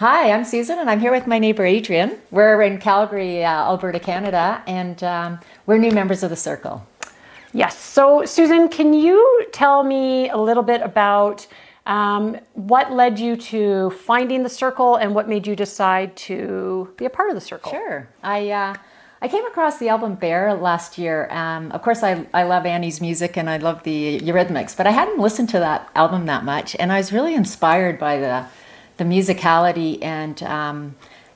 Hi, I'm Susan, and I'm here with my neighbor Adrienne. We're in Calgary, Alberta, Canada, and we're new members of the Circle. Yes. So, Susan, can you tell me a little bit about what led you to finding the Circle and what made you decide to be a part of the Circle? Sure. I came across the album Bear last year. Of course, I love Annie's music and I love the Eurythmics, but I hadn't listened to that album that much, and I was really inspired by the musicality and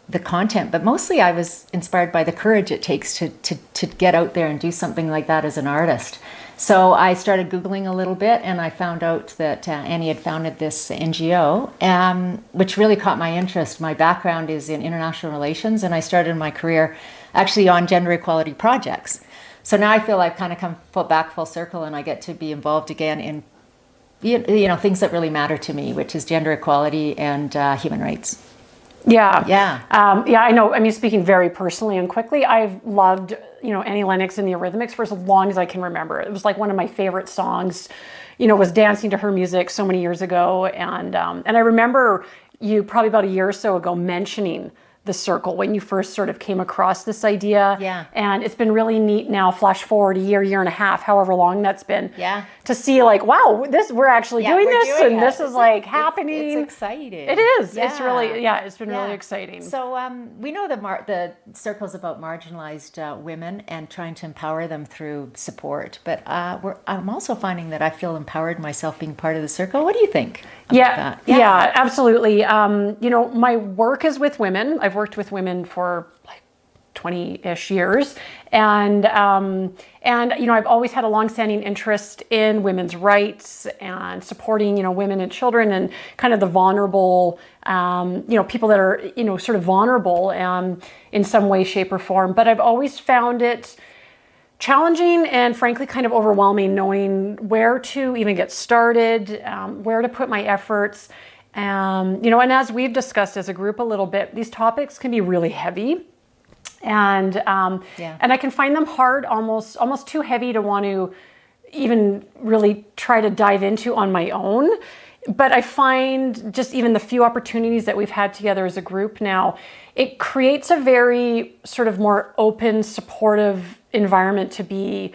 the content, but mostly I was inspired by the courage it takes to get out there and do something like that as an artist. So I started Googling a little bit, and I found out that Annie had founded this NGO, which really caught my interest. My background is in international relations, and I started my career actually on gender equality projects. So now I feel I've kind of come back full circle, and I get to be involved again in things that really matter to me, which is gender equality and human rights. Yeah. Yeah. Yeah, I know. I mean, speaking very personally and quickly, I've loved, Annie Lennox and the Eurythmics for as long as I can remember. It was like one of my favorite songs, was dancing to her music so many years ago. And I remember you probably about a year or so ago mentioning the Circle when you first sort of came across this idea. Yeah. And it's been really neat now, flash forward a year and a half, however long that's been. Yeah. To see like, wow, we're actually doing this, and this is like happening. It's exciting. It is. Yeah. It's really, it's been really exciting. So we know the Circle's about marginalized women and trying to empower them through support. But I'm also finding that I feel empowered myself being part of the Circle. What do you think about that? Yeah, absolutely. My work is with women. I've worked with women for like 20-ish years. And I've always had a longstanding interest in women's rights and supporting, women and children and kind of the vulnerable, people that are, sort of vulnerable in some way, shape, or form. But I've always found it challenging and frankly kind of overwhelming knowing where to even get started, where to put my efforts. And as we've discussed as a group a little bit, these topics can be really heavy. And I can find them hard, almost too heavy to want to even really try to dive into on my own. But I find just even the few opportunities that we've had together as a group now, it creates a very sort of more open, supportive environment to be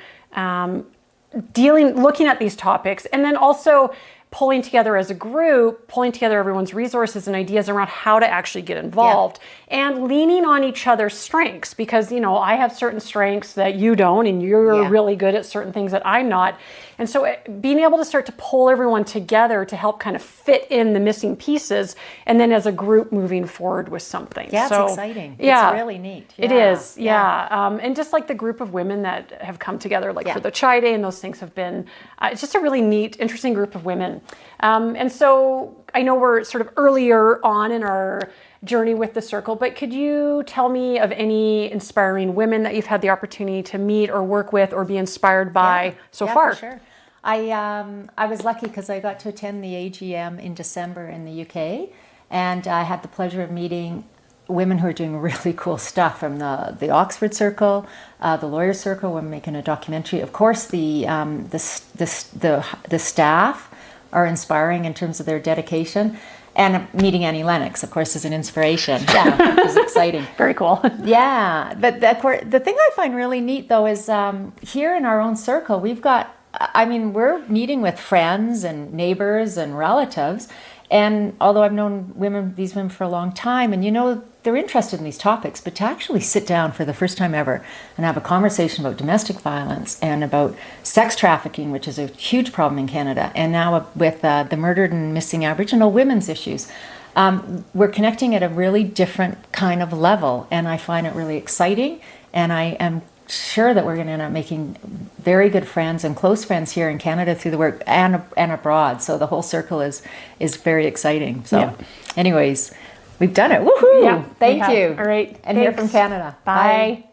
looking at these topics, and then also pulling together as a group, pulling together everyone's resources and ideas around how to actually get involved, and leaning on each other's strengths, because I have certain strengths that you don't, and you're really good at certain things that I'm not. And so being able to start to pull everyone together to help kind of fit in the missing pieces, and then as a group moving forward with something. Yeah, it's exciting. Yeah. It's really neat. Yeah. It is, yeah. And just like the group of women that have come together, like for the Chai Day, and those things have been, it's just a really neat, interesting group of women. And so I know we're sort of earlier on in our journey with the Circle, but could you tell me of any inspiring women that you've had the opportunity to meet or work with or be inspired by so far? For sure. I was lucky because I got to attend the AGM in December in the UK, and I had the pleasure of meeting women who are doing really cool stuff from the Oxford Circle, the Lawyer Circle. We're making a documentary. Of course, the staff are inspiring in terms of their dedication. And meeting Annie Lennox, of course, is an inspiration. Yeah, which is exciting. Very cool. Yeah, but the thing I find really neat, though, is here in our own circle, we're meeting with friends and neighbors and relatives. And although I've known these women for a long time, and they're interested in these topics, but to actually sit down for the first time ever and have a conversation about domestic violence and about sex trafficking, which is a huge problem in Canada, and now with the murdered and missing Aboriginal women's issues, we're connecting at a really different kind of level, and I find it really exciting, and I am sure that we're going to end up making very good friends and close friends here in Canada through the work and abroad. So the whole circle is very exciting. So anyways, we've done it. Woohoo! Yeah, Thank you. All right. And here from Canada. Bye.